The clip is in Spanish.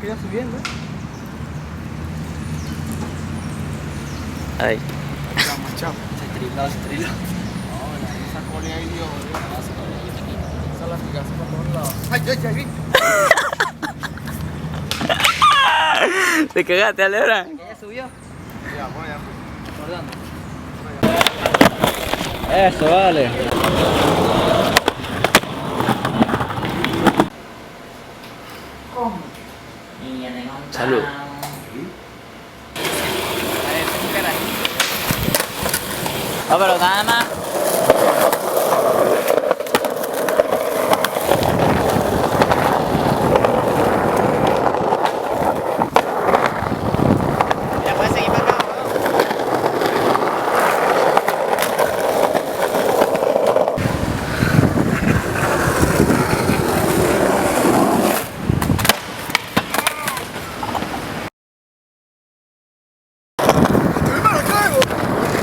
que ya subiendo. Ahí. Vamos, chao. Se triló. No, esa cole ahí, Dios. Esa la fijaste por todos lados. ¡Ay! ¿Te cagaste, Alebra? ¿Ya subió? Ya, bueno, ya. ¿Por dónde? Eso, vale. ¿Cómo? Salud. No, pero nada más